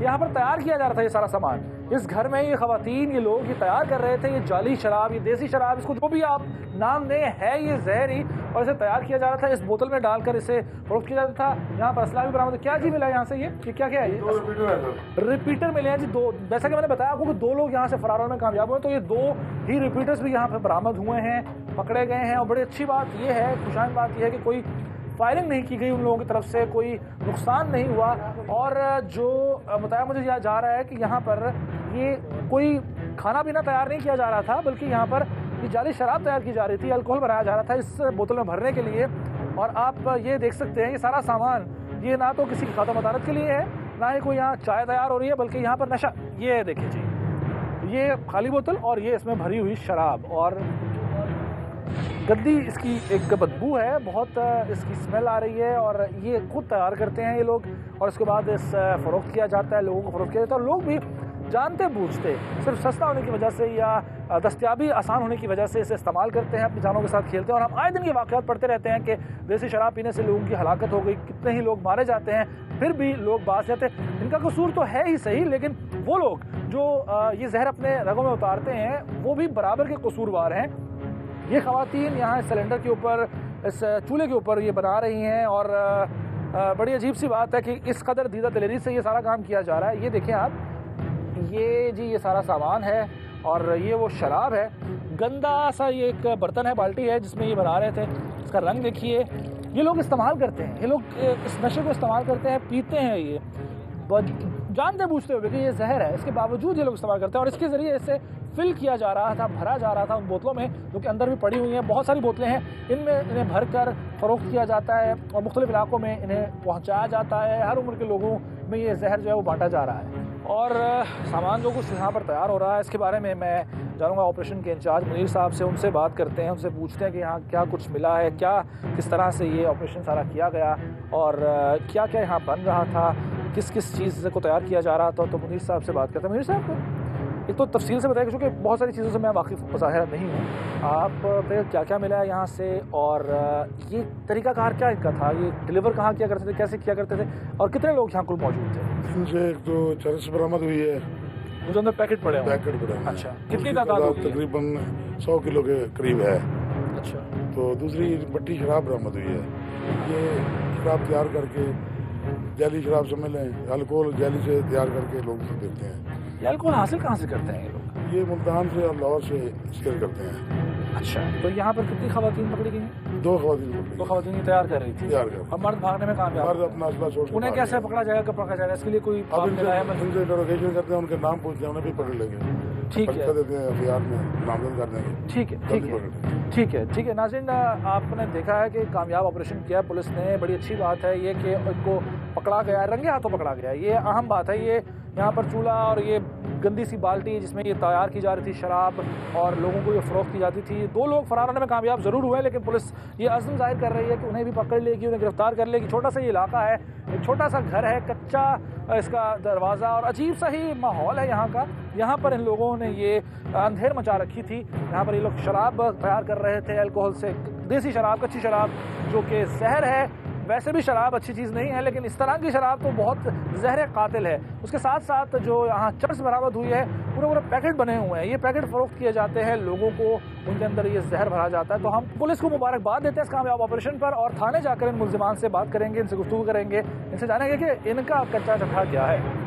यहाँ पर तैयार किया जा रहा था ये सारा सामान। इस घर में ये खवातीन, ये लोग ये तैयार कर रहे थे ये जाली शराब, ये देसी शराब, इसको जो भी आप नाम दें, है ये जहर ही। और इसे तैयार किया जा रहा था, इस बोतल में डालकर इसे फरोख्त किया जाता था। यहाँ पर असला भी बरामद। क्या जी मिला यहाँ से? ये क्या है? ये रिपीटर मिले हैं जी दो। जैसा कि मैंने बताया आपको कि दो लोग यहाँ से फरार होने में कामयाब हुए, तो ये दो ही रिपीटर्स भी यहाँ पर बरामद हुए हैं, पकड़े गए हैं। और बड़ी अच्छी बात ये है, खुशाइन बात यह है कि कोई फायरिंग नहीं की गई उन लोगों की तरफ से, कोई नुकसान नहीं हुआ। और जो बताया मुझे जा रहा है कि यहाँ पर ये कोई खाना पीना तैयार नहीं किया जा रहा था, बल्कि यहाँ पर ये जाली शराब तैयार की जा रही थी, अल्कोहल बनाया जा रहा था इस बोतल में भरने के लिए। और आप ये देख सकते हैं ये सारा सामान, ये ना तो किसी की खाता मदारत के लिए है, ना ही कोई यहाँ चाय तैयार हो रही है, बल्कि यहाँ पर नशा। ये देखिए जी, ये खाली बोतल और ये इसमें भरी हुई शराब और गंदी इसकी एक बदबू है, बहुत इसकी स्मेल आ रही है और ये खुद तैयार करते हैं ये लोग और उसके बाद इस फ़रोख्त किया जाता है, लोगों को फ़रोख्त किया जाता है और लोग भी जानते बूझते सिर्फ सस्ता होने की वजह से या दस्तियाबी आसान होने की वजह से इसे इस्तेमाल करते हैं, अपनी जानों के साथ खेलते हैं। और हम आए दिन ये वाक़यात पढ़ते रहते हैं कि देसी शराब पीने से लोगों की हलाकत हो गई, कितने ही लोग मारे जाते हैं, फिर भी लोग बाज जाते हैं। इनका कसूर तो है ही सही, लेकिन वो लोग जो ये जहर अपने रगों में उतारते हैं वो भी बराबर के कसूरवार हैं। ये ख़वातीन यहाँ इस सिलेंडर के ऊपर, इस चूल्हे के ऊपर ये बना रही हैं और बड़ी अजीब सी बात है कि इस कदर दीदा दिलेरी से ये सारा काम किया जा रहा है। ये देखें आप, ये जी ये सारा सामान है और ये वो शराब है, गंदा सा ये एक बर्तन है, बाल्टी है जिसमें ये बना रहे थे। इसका रंग देखिए, ये लोग इस्तेमाल करते हैं, ये लोग इस नशे को इस्तेमाल करते हैं, पीते हैं ये जानते बूझते हुए कि ये जहर है, इसके बावजूद ये लोग इस्तेमाल करते हैं और इसके ज़रिए इसे फिल किया जा रहा था, भरा जा रहा था उन बोतलों में जो कि अंदर भी पड़ी हुई हैं। बहुत सारी बोतलें हैं, इनमें इन्हें भर कर फ़रोख्त किया जाता है और मुख्तलिफ इलाकों में इन्हें पहुँचाया जाता है। हर उम्र के लोगों में ये जहर जो है वो बांटा जा रहा है और सामान जो कुछ यहाँ पर तैयार हो रहा है इसके बारे में मैं जानूँगा ऑपरेशन के इंचार्ज मुनीर साहब से। उनसे बात करते हैं, उनसे पूछते हैं कि यहाँ क्या कुछ मिला है, क्या किस तरह से ये ऑपरेशन सारा किया गया और क्या क्या यहाँ बन रहा था, किस किस चीज़ को तैयार किया जा रहा था। तो मुनीर साहब से बात करते हैं। मुनीर साहब एक तो तफसील से बताइए क्योंकि बहुत सारी चीज़ों से मैं वाकिफ़ ज़ाहिर नहीं हूँ, आप क्या क्या मिला है यहाँ से और ये तरीक़ाकार क्या इनका था, ये डिलीवर कहाँ किया करते थे, कैसे किया करते थे और कितने लोग यहाँ कुल मौजूद थे? इनसे एक तो चरस बरामद हुई है, मुझे अंदर पैकेट पड़े हैं। पैकेट पड़े हैं। अच्छा, कितनी तादाद होगी? तकरीबन 100 किलो के करीब है। अच्छा, तो दूसरी भट्टी शराब बरामद हुई है। ये शराब तैयार करके जैली शराब समझ लें, अल्कोहल जैली से तैयार करके लोग देते हैं। ये अल्कोहल हासिल कहाँ से करते हैं ये लोग? ये मुल्तान से और लाहौर से सेल करते हैं। अच्छा, तो यहाँ पर कितनी ख़वातीन पकड़ी गई हैं? 2 ख़वातीन पकड़ी। 2 ख़वातीन तैयार कर रही थी और मर्द भागने में कामयाब। मर्द अपना असला छोड़, उन्हें कैसे पकड़ा जाएगा, कब पकड़ा जाएगा, इसके लिए कोई इनसे इंटरोगेशन करते हैं, उनके नाम पूछते हैं, उन्हें भी पकड़ लेंगे। ठीक है, देते हैं, अखबार में नामजद कर देंगे। ठीक है, ठीक है, ठीक है, ठीक है। नाज़रीन, आपने देखा है कि कामयाब ऑपरेशन किया पुलिस ने। बड़ी अच्छी बात है ये कि इनको पकड़ा गया है, रंगे हाथों पकड़ा गया है, ये अहम बात है। ये यहाँ पर चूल्हा और ये गंदी सी बाल्टी जिसमें ये तैयार की जा रही थी शराब और लोगों को ये फ़रोख्त की जाती थी। 2 लोग फ़रार होने में कामयाब ज़रूर हुए, लेकिन पुलिस ये अज़्म ज़ाहिर कर रही है कि उन्हें भी पकड़ लेगी, उन्हें गिरफ्तार कर लेगी। छोटा सा ये इलाका है, एक छोटा सा घर है, कच्चा इसका दरवाज़ा और अजीब सा ही माहौल है यहाँ का। यहाँ पर इन लोगों ने ये अंधेर मचा रखी थी। यहाँ पर ये लोग शराब तैयार कर रहे थे अल्कोहल से, देसी शराब, कच्ची शराब जो कि जहर है। वैसे भी शराब अच्छी चीज़ नहीं है, लेकिन इस तरह की शराब तो बहुत जहर कातिल है। उसके साथ साथ जो यहाँ चर्स बरामद हुई है, पूरे पूरे पैकेट बने हुए हैं। ये पैकेट फ़रोख्त किए जाते हैं लोगों को, उनके अंदर ये जहर भरा जाता है। तो हम पुलिस को मुबारकबाद देते हैं इस कामयाब ऑपरेशन पर और थाने जाकर इन मुल्ज़िमान से बात करेंगे, इनसे गुफ्तगू करेंगे, इनसे जानेंगे कि इनका कच्चा चट्ठा क्या है।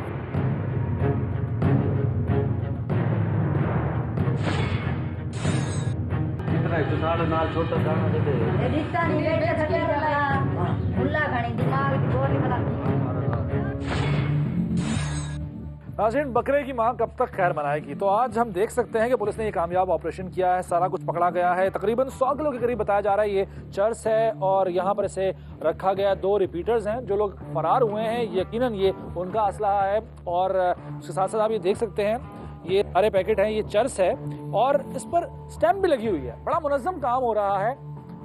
नाज़रीन, बकरे की माँ कब तक खैर मनाएगी। तो आज हम देख सकते हैं कि पुलिस ने ये कामयाब ऑपरेशन किया है, सारा कुछ पकड़ा गया है। तकरीबन 100 किलो के करीब बताया जा रहा है ये चर्स है और यहाँ पर इसे रखा गया। 2 रिपीटर्स हैं जो लोग फरार हुए हैं, यकीनन ये उनका असलहा है। और उसके साथ साथ आप ये देख सकते हैं ये सारे पैकेट हैं, ये चर्स है और इस पर स्टैम्प भी लगी हुई है। बड़ा मुनज़्ज़म काम हो रहा है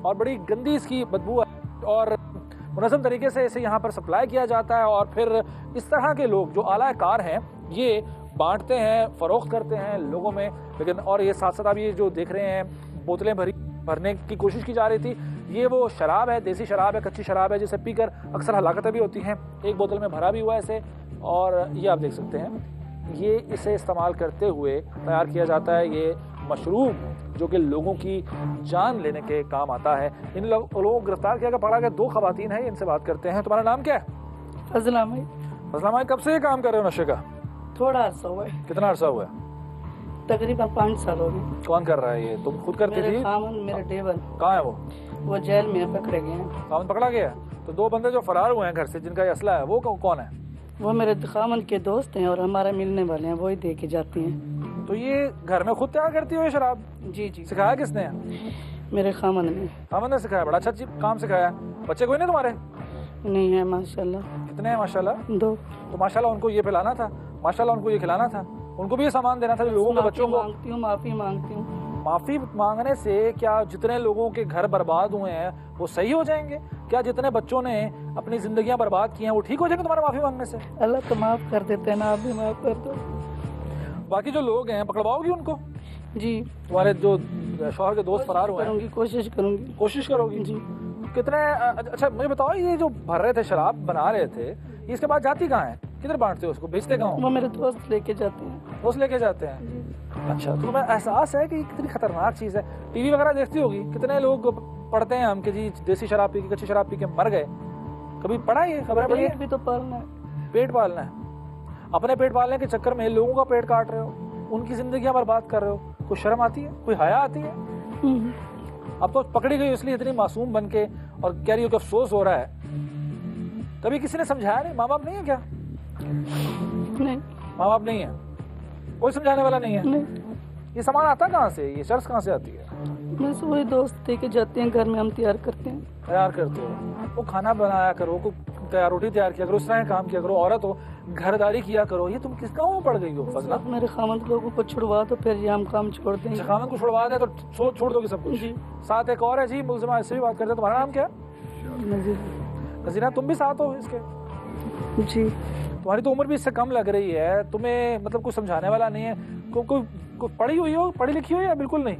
और बड़ी गंदी इसकी बदबू है और मुनज़्ज़म तरीके से इसे यहाँ पर सप्लाई किया जाता है और फिर इस तरह के लोग जो आला कार हैं ये बांटते हैं, फ़रोख्त करते हैं लोगों में। लेकिन और ये साथ साथ आप ये जो देख रहे हैं बोतलें भरने की कोशिश की जा रही थी, ये वो शराब है, देसी शराब है, कच्ची शराब है, जिसे पीकर अक्सर हलाकतें भी होती हैं। एक बोतल में भरा भी हुआ है इसे और ये आप देख सकते हैं, ये इसे इस्तेमाल करते हुए तैयार किया जाता है ये मशरूब जो कि लोगों की जान लेने के काम आता है। इन लोगों को गिरफ्तार किया गया, पकड़ा गया। 2 ख़वातीन हैं, इनसे बात करते हैं। तुम्हारा नाम क्या है? फजला माई। फजला माई, कब से ये काम कर रहे हो नशे का? थोड़ा अर्सा हुआ है। कितना अर्सा हुआ है? तकरीबन 5 साल हो गए। कौन कर रहा है ये? तुम खुद करती थी? मेरे टेबल। कहाँ है वो जेल में पकड़े गए हैं। खामन पकड़ा गया? तो 2 बंदे जो फरार हुए हैं घर से जिनका असला है वो कौन है? वो मेरे खामन के दोस्त हैं और हमारा मिलने वाले हैं, वही दे के जाती हैं। तो ये घर में खुद तैयार करती हो ये शराब? जी जी। सिखाया किसने? मेरे खामन ने। खामन ने सिखाया? बड़ा अच्छा काम सिखाया। बच्चे कोई नहीं तुम्हारे? नहीं है माशाल्लाह। कितने हैं माशाल्लाह? 2। तो माशाल्लाह उनको ये पिलाना था, माशाल्लाह उनको ये खिलाना था। उनको भी ये सामान देना था लोगों के बच्चों को? मांगती हूँ, माफी मांगती हूँ। माफी मांगने से क्या जितने लोगों के घर बर्बाद हुए हैं वो सही हो जाएंगे? क्या जितने बच्चों ने अपनी जिंदगियां बर्बाद की हैं वो ठीक हो जाएंगे तुम्हारा माफी मांगने से? अल्लाह तो माफ कर देते हैं ना, आप भी माफ कर दो। बाकी जो लोग हैं पकड़वाओगी उनको? जी। तुम्हारे जो शौहर के दोस्त फरार हुए हैं? कोशिश करूंगी। कोशिश करोगी? जी। कितने? अच्छा मुझे बताओ, ये जो भर रहे थे शराब बना रहे थे, इसके बाद जाती कहाँ है? किधर बांटते हो उसको, बेचते कहाँ? वो मेरे दोस्त लेके जाते हैं। दोस्त लेके जाते हैं? अच्छा, तो तुम्हें एहसास है कि कितनी खतरनाक चीज़ है? टीवी वगैरह देखती होगी, कितने लोग पढ़ते हैं हम कि जी देसी शराब पी के, कच्ची शराब पी के मर गए। कभी पढ़ा ये खबर? पेट भी तो पालना है। पेट पालना है। अपने पेट पालने के चक्कर में लोगों का पेट काट रहे हो, उनकी जिंदगियां बर्बाद कर रहे हो। कोई शर्म आती है? कोई हया आती है? अब तो पकड़ी गई इसलिए इतनी मासूम बन के और कह रही हो कि अफसोस हो रहा है। कभी किसी ने समझाया नहीं? माँ बाप नहीं है क्या? नहीं, माँ बाप नहीं है, कोई समझाने वाला नहीं है? नहीं। ये सामान आता कहाँ से? ये चर्च कहाँ से आती है? बस वही दोस्त लेके जाते हैं, घर में हम तैयार करते हैं। तैयार करते हो? वो खाना बनाया करो, को तैयार रोटी तैयार किया करो, उस तरह काम किया करो, औरत हो घरदारी किया करो। ये तुम किस गाँव में पड़ गई हो फजला? मेरे खामद लोगों को छुड़वा दो, फिर ये हम काम छोड़ देंगे। खामद को छुड़वा दे तो छोड़ दोगे सब कुछ? जी। साथ एक और है जी मुलजिमा, इससे भी बात करते हैं। तुम्हारा नाम क्या है? नजीरा। तुम भी साथ हो इसके? जी। तुम्हारी तो उम्र भी इससे कम लग रही है, तुम्हें मतलब कुछ समझाने वाला नहीं है? कोई पढ़ी हुई हो, पढ़ी लिखी हो या बिल्कुल नहीं?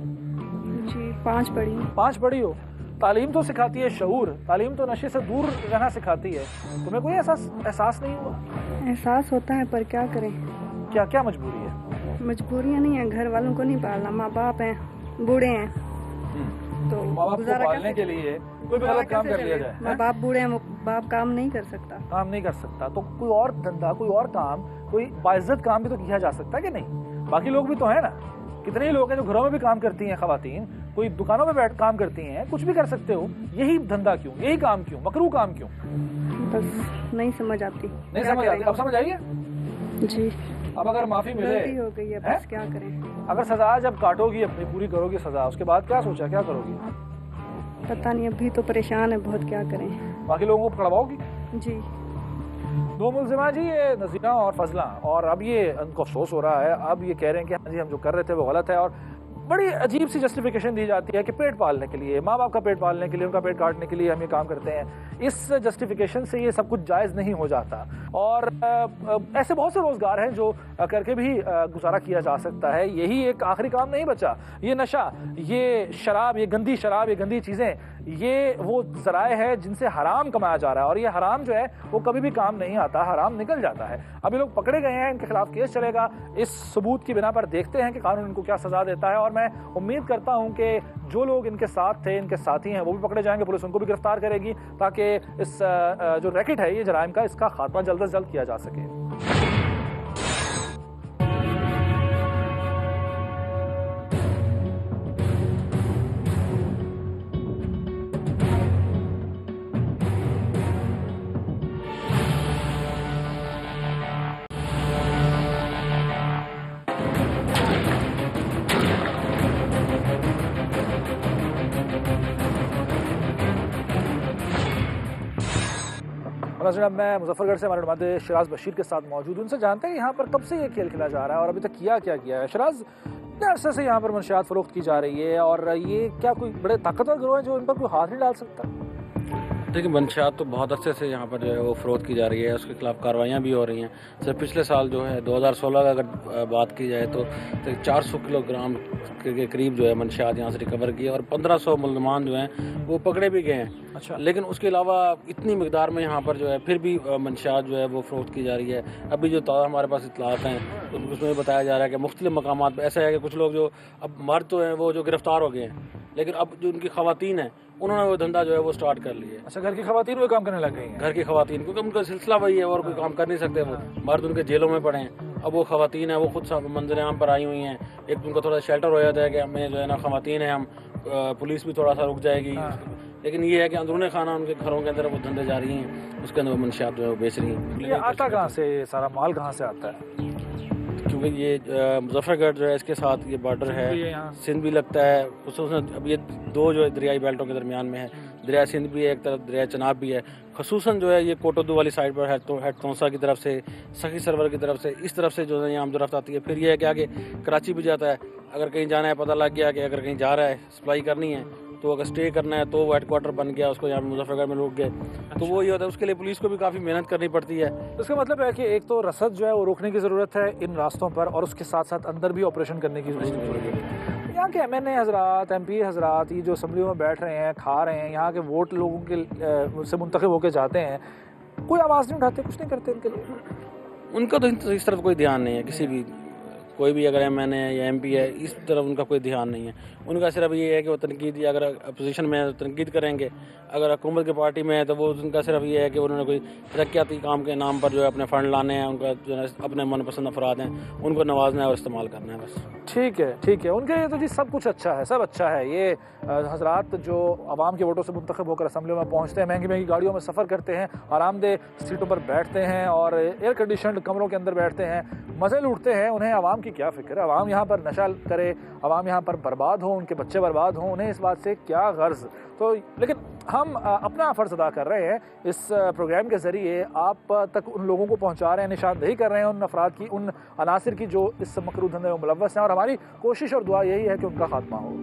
जी 5 पढ़ी। 5 पढ़ी हो? तालीम तो सिखाती है शऊर, तालीम तो नशे से दूर रहना सिखाती है। तुम्हें कोई एहसास नहीं हुआ? एहसास होता है पर क्या करें। क्या क्या मजबूरी है? मजबूरियाँ नहीं है, घर वालों को नहीं पालना, माँ बाप हैं, बूढ़े हैं, तो माँ बाप को पालने के लिए कोई भी गलत काम कर लिया जाए। माँ बाप बूढ़े हैं, बाप काम नहीं कर सकता। काम नहीं कर सकता तो कोई और धंधा, कोई और काम, कोई बाइज्जत काम भी तो किया जा सकता है कि नहीं? बाकी लोग भी तो है ना, कितने ही लोग हैं जो घरों में भी काम करती हैं खवातीन, कोई दुकानों में बैठ काम करती हैं, कुछ भी कर सकते हो। यही धंधा क्यों, यही काम क्यों, मकरू काम क्यों? बस नहीं समझ आती। नहीं समझ आती? अब समझ आई है? जी। अब अगर माफी मिले, हो गई है, बस क्या करें। अगर सजा जब काटोगी अपनी, पूरी करोगी सजा, उसके बाद क्या सोचा, क्या करोगी? पता नहीं, अभी तो परेशान है बहुत, क्या करें। बाकी लोगों को पकड़वाओगी? जी। 2 मुलजिमा जी, ये नजीरा और फजला, और अब ये उनको अफसोस हो रहा है। अब ये कह रहे हैं कि हाँ जी हम जो कर रहे थे वो गलत है, और बड़ी अजीब सी जस्टिफिकेशन दी जाती है कि पेट पालने के लिए, माँ बाप का पेट पालने के लिए, उनका पेट काटने के लिए हम ये काम करते हैं। इस जस्टिफिकेशन से ये सब कुछ जायज़ नहीं हो जाता। और ऐसे बहुत से रोज़गार हैं जो करके भी गुजारा किया जा सकता है। यही एक आखिरी काम नहीं बचा। ये नशा, ये शराब, ये गंदी शराब, ये गंदी चीज़ें, ये वो ज़राए है जिनसे हराम कमाया जा रहा है, और ये हराम जो है वो कभी भी काम नहीं आता, हराम निकल जाता है। अभी लोग पकड़े गए हैं, इनके खिलाफ केस चलेगा। इस सबूत की बिना पर देखते हैं कि कानून इनको क्या सजा देता है, और मैं उम्मीद करता हूं कि जो लोग इनके साथ थे, इनके साथी हैं, वो भी पकड़े जाएंगे, पुलिस उनको भी गिरफ्तार करेगी, ताकि इस जो रैकेट है, ये जराइम का, इसका खात्मा जल्द से जल्द किया जा सके। मैं मुजफ्फरगढ़ से हमारे नुमाइंदे शराज बशीर के साथ मौजूद, उनसे जानते हैं यहाँ पर कब से ये खेल खेला जा रहा है और अभी तक किया क्या किया है। शराज, कितने अरसे से यहाँ पर मंशियात फरोख्त की जा रही है, और ये क्या कोई बड़े ताकतवर गिरोह है जो इन पर कोई हाथ नहीं डाल सकता? देखिए, मंशियात तो बहुत अरसे से यहाँ पर जो है वो फरोख्त की जा रही है, उसके खिलाफ कार्रवाइयाँ भी हो रही हैं। सिर्फ पिछले साल जो है 2016 का अगर बात की जाए तो 400 किलोग्राम के करीब जो है मंशियात यहाँ से रिकवर किए, और 1500 मुलजमान जो हैं वो पकड़े भी गए हैं। अच्छा। लेकिन उसके अलावा इतनी मिकदार में यहाँ पर जो है फिर भी मंशियात जो है वो फरोख्त की जा रही है। अभी जो ताज़ा हमारे पास इत्तलात हैं तो उसमें बताया जा रहा है कि मुख्तलिफ मकामात पर ऐसा है कि कुछ लोग जो अब मर्द तो हैं वो जो गिरफ्तार हो गए हैं, लेकिन अब जो उनकी खवातीन हैं उन्होंने वो धंधा जो है वो स्टार्ट कर लिया है। अच्छा, घर की खवातीन वो काम करने लग गई हैं? घर की खवातीन, क्योंकि उनका सिलसिला वही है और कोई काम कर नहीं सकते। वो मर्द उनके जेलों में पड़े हैं, अब वो खवातीन है वो खुद मंजर आम पर आई हुई हैं। एक उनका थोड़ा शेल्टर हो जाता है कि हमें जो है ना खवातीन है, हम पुलिस भी थोड़ा सा रुक जाएगी। लेकिन ये है कि अंदरूनी खाना उनके घरों के अंदर वो धंधे जारी हैं, उसके अंदर वो मंशियात जो है वो बेच रही हैं। ये आता कहाँ से, सारा माल कहाँ से आता है? क्योंकि अभी ये मुजफ्फरगढ़ जो है इसके साथ ये बॉर्डर है, सिंध भी लगता है उसमें। अब ये दो जो दरियाई बेल्टों के दरमियान में है, दरिया सिंध भी है एक तरफ, दरिया चनाब भी है। खसूसन जो है ये कोटोदू वाली साइड पर है, तो हेड तौसा की तरफ से, सखी सरवर की तरफ से, इस तरफ से जो है यहाँ आमदोरफ्त आती है। फिर ये है कि आगे कराची भी जाता है। अगर कहीं जाना है, पता लग गया कि अगर कहीं जा रहा है, सप्लाई करनी है, तो अगर स्टे करना है तो वो हेडक्वार्टर बन गया, उसको यहाँ मुजफ्फरगढ़ में रुक गए। तो वो ये होता है, उसके लिए पुलिस को भी काफ़ी मेहनत करनी पड़ती है। इसका मतलब है कि एक तो रसद जो है वो रोकने की ज़रूरत है इन रास्तों पर, और उसके साथ साथ अंदर भी ऑपरेशन करने की ज़रूरत है। यहाँ के MNA हजरात, MP हजरात, ये जो असम्बलियों में बैठ रहे हैं, खा रहे हैं, यहाँ के वोट लोगों के से मुंतखब होकर जाते हैं, कोई आवाज़ नहीं उठाते, कुछ नहीं करते इनके लिए। उनका तो इस तरफ कोई ध्यान नहीं है, किसी भी कोई भी अगर MNA या MP है, इस तरफ उनका कोई ध्यान नहीं है। उनका सिर्फ ये है कि वो तनकीद, अगर अपोजिशन में है तो तनकीद करेंगे, अगर हुकूमत की पार्टी में है तो वो उनका सिर्फ ये है कि उन्होंने कोई तरक्याती काम के नाम पर जो है अपने फ़ंड लाने हैं, उनका जो है अपने मनपसंद अफराद हैं उनको नवाजना है और इस्तेमाल करना है बस। ठीक है, ठीक है। उनके लिए तो जी सब कुछ अच्छा है, सब अच्छा है। ये हजरात जो आवाम के वोटों से मुंतखब होकर असम्बलियों में पहुँचते हैं, महंगी महंगी गाड़ियों में सफ़र करते हैं, आरामदेह सीटों पर बैठते हैं और एयर कंडीशनड कमरों के अंदर बैठते हैं, मज़े लूटते हैं। उन्हें आवाम की क्या फ़िक्र है? आवाम यहाँ पर नशा करे, आवाम यहाँ पर बर्बाद हो, उनके बच्चे बर्बाद हों, उन्हें इस बात से क्या गर्ज। तो लेकिन हम अपना फ़र्ज़ अदा कर रहे हैं, इस प्रोग्राम के ज़रिए आप तक उन लोगों को पहुँचा रहे हैं, निशानदेही कर रहे हैं उन अफराद की, उन अनासिर की जो इस मकरूह धंधे में मुलव्वस हैं, और हमारी कोशिश और दुआ यही है कि उनका खात्मा हो।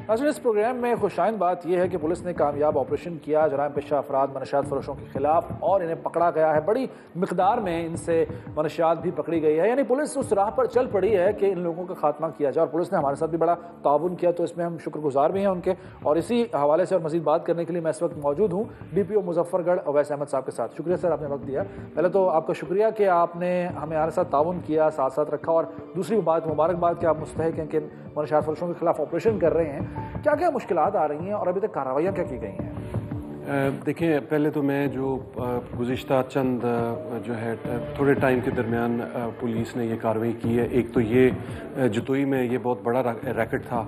नाज़रीन, इस प्रोग्राम में खुशाइन बात यह है कि पुलिस ने कामयाब ऑपरेशन किया, जराइम पेशा अफराद मनशियात फरोशों के खिलाफ, और इन्हें पकड़ा गया है। बड़ी मिकदार में इनसे मनशियात भी पकड़ी गई है, यानी पुलिस उस राह पर चल पड़ी है कि इन लोगों का खात्मा किया जाए। और पुलिस ने हमारे साथ भी बड़ा ताउन किया, तो इसमें हम शुक्रगुजार भी हैं उनके। और इसी हवाले से और मज़ीद बात करने के लिए मैं इस वक्त मौजूद हूँ DPO मुजफ्फरगढ़ अवैस अहमद साहब के साथ। शुक्रिया सर, आपने वक्त दिया। पहले तो आपका शुक्रिया कि आपने हमें हमारे साथ ताउन किया, साथ साथ रखा, और दूसरी बात मुबारकबाद कि आप मुस्तहिक हैं कि मनशियात फरोशों के खिलाफ ऑपरेशन कर रहे हैं। क्या क्या मुश्किलात आ रही हैं और अभी तक कार्रवाइयाँ क्या की गई हैं? देखिए, पहले तो मैं जो गुज़िश्ता चंद जो है थोड़े टाइम के दरमियान पुलिस ने ये कार्रवाई की है। एक तो ये जतोई में ये बहुत बड़ा रैकेट था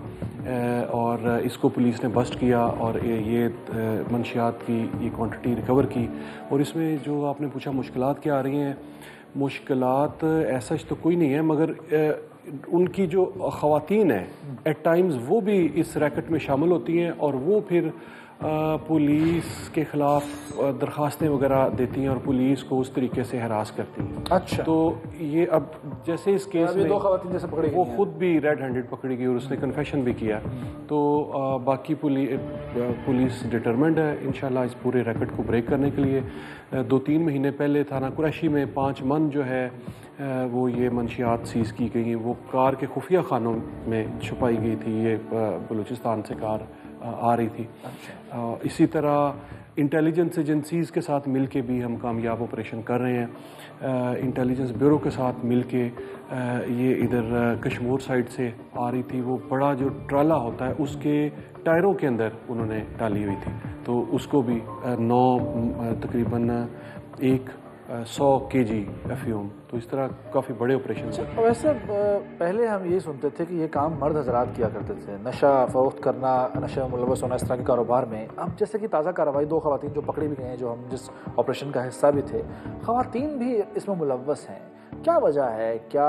और इसको पुलिस ने बस्ट किया और ये मंशियात की ये क्वांटिटी रिकवर की। और इसमें जो आपने पूछा मुश्किलात क्या आ रही हैं, मुश्किलात ऐसा तो कोई नहीं है, मगर उनकी जो ख़वातीन हैं एट टाइम्स वो भी इस रैकेट में शामिल होती हैं और वो फिर पुलिस के ख़िलाफ़ दरख्वास्तें वगैरह देती हैं और पुलिस को उस तरीके से हरास करती हैं। अच्छा, तो ये अब जैसे इस केस में दो ख़वातीन जैसे पकड़ी वो खुद भी रेड हैंडेड पकड़ी गई और उसने कन्फेशन भी किया। तो बाकी पुलिस डिटरमेंड है इंशाल्लाह इस पूरे रैकेट को ब्रेक करने के लिए। 2-3 महीने पहले थाना कुरैशी में 5 मन जो है वो ये मंशियात सीज़ की गई। वो कार के खुफिया खानों में छुपाई गई थी, ये बलूचिस्तान से कार आ रही थी। इसी तरह इंटेलिजेंस एजेंसीज़ के साथ मिल के भी हम कामयाब ऑपरेशन कर रहे हैं। इंटेलिजेंस ब्यूरो के साथ मिल के ये इधर कश्मीर साइड से आ रही थी। वो बड़ा जो ट्राला होता है उसके टायरों के अंदर उन्होंने डाली हुई थी, तो उसको भी 9 तकरीबन 100 kg अफ्यूम, तो इस तरह काफ़ी बड़े ऑपरेशन थे। वैसे पहले हम ये सुनते थे कि ये काम मर्द हजरात किया करते थे, नशा फ़रोख्त करना, नशे में मुलव्वस होना, इस तरह के कारोबार में। अब जैसे कि ताज़ा कार्रवाई 2 ख़वातीन जो पकड़ी भी गई हैं, जो हम जिस ऑपरेशन का हिस्सा भी थे, ख़वातीन भी इसमें मुलव्वस हैं। क्या वजह है? क्या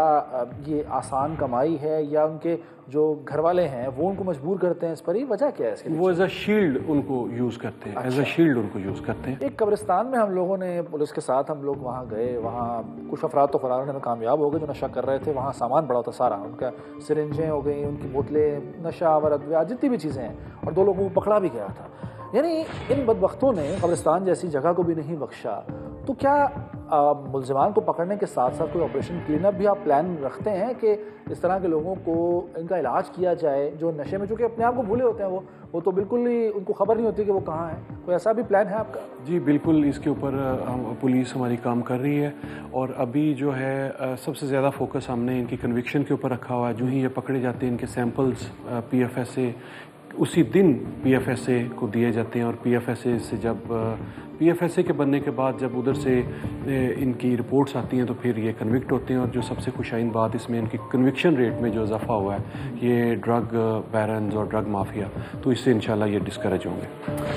ये आसान कमाई है या उनके जो घर वाले हैं वो उनको मजबूर करते हैं इस पर? ही वजह क्या है इसकी? वो एज अ शील्ड उनको यूज़ करते हैं। एज अ शील्ड उनको यूज़ करते हैं। एक कब्रिस्तान में हम लोगों ने पुलिस के साथ हम लोग वहाँ गए, वहाँ कुछ अफराद तो फरार होने में कामयाब हो गए जो नशा कर रहे थे। वहाँ सामान बड़ा होता सारा, उनका सिरिंजें हो गई, उनकी बोतलें, नशा व अद्विया जितनी भी चीज़ें हैं, और 2 लोगों को पकड़ा भी गया था। यानी इन बदबख्तों ने कब्रिस्तान जैसी जगह को भी नहीं बख्शा। तो क्या मुल्ज़िमान को पकड़ने के साथ साथ कोई ऑपरेशन क्लीन अप भी आप प्लान रखते हैं कि इस तरह के लोगों को इनका इलाज किया जाए जो नशे में, चूँकि अपने आप को भूले होते हैं, वो तो बिल्कुल ही उनको खबर नहीं होती कि वो कहाँ है? कोई ऐसा भी प्लान है आपका? जी बिल्कुल, इसके ऊपर पुलिस हमारी काम कर रही है और अभी जो है सबसे ज़्यादा फोकस हमने इनकी कन्विक्शन के ऊपर रखा हुआ है। जो ही ये पकड़े जाते हैं इनके सैम्पल्स PFS से उसी दिन PFSA को दिए जाते हैं और PFSA से जब PFSA के बनने के बाद जब उधर से इनकी रिपोर्ट्स आती हैं तो फिर ये कन्विक्ट होते हैं। और जो सबसे खुशाइन बात इसमें इनकी कन्विक्शन रेट में जो इजाफा हुआ है ये ड्रग बैरन्स और ड्रग माफिया, तो इससे इंशाल्लाह ये डिस्करेज होंगे।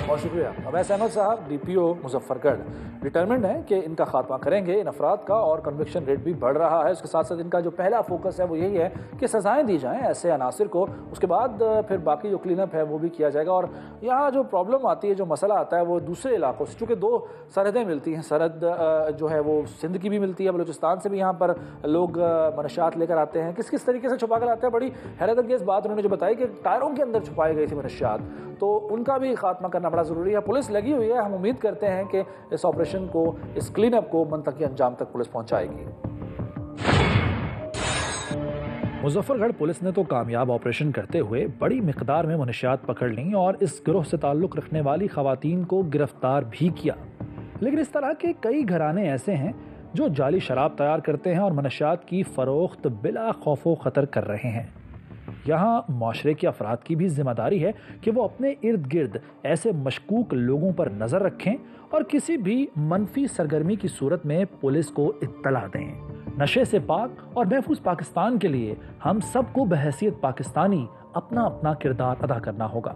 बहुत शुक्रिया अवैस अहमद साहब, DPO मुजफ्फरगढ़ डिटर्मिन्ड है कि इनका खात्मा करेंगे इन अफराद का, और कन्विक्शन रेट भी बढ़ रहा है। उसके साथ साथ इनका जो पहला फोकस है वो यही है कि सजाएं दी जाएं ऐसे अनासिर को, उसके बाद फिर बाकी जो क्लीन अप है वो भी किया जाएगा। और यहाँ जो प्रॉब्लम आती है, जो मसला आता है वो दूसरे इलाकों से, चूँकि 2 सरहदें मिलती हैं, सरहद जो है वो सिंध की भी मिलती है, बलूचिस्तान से भी यहाँ पर लोग मनशियात लेकर आते हैं। किस किस तरीके से छुपा कर आते हैं, बड़ी हैरत अंगेज बात उन्होंने जो बताई कि टायरों के अंदर छुपाई गई थी मनशियात, तो उनका भी खात्मा करना बड़ा ज़रूरी है। पुलिस लगी हुई है, हम उम्मीद करते हैं कि इस ऑपरेशन को, इस क्लीन अप को मनतकी अंजाम तक पुलिस पहुँचाएगी। मुजफ्फरगढ़ पुलिस ने तो कामयाब ऑपरेशन करते हुए बड़ी मिकदार में मनशियात पकड़ ली और इस गिरोह से ताल्लुक़ रखने वाली खवातीन को गिरफ्तार भी किया। लेकिन इस तरह के कई घराने ऐसे हैं जो जाली शराब तैयार करते हैं और मनशियात की फ़रोख्त बिला खौफो ख़तर कर रहे हैं। यहाँ माशरे के अफराद की भी जिम्मेदारी है कि वो अपने इर्द गिर्द ऐसे मशकूक लोगों पर नज़र रखें और किसी भी मनफी सरगर्मी की सूरत में पुलिस को इत्तला दें। नशे से पाक और महफूज पाकिस्तान के लिए हम सबको बहैसियत पाकिस्तानी अपना अपना किरदार अदा करना होगा।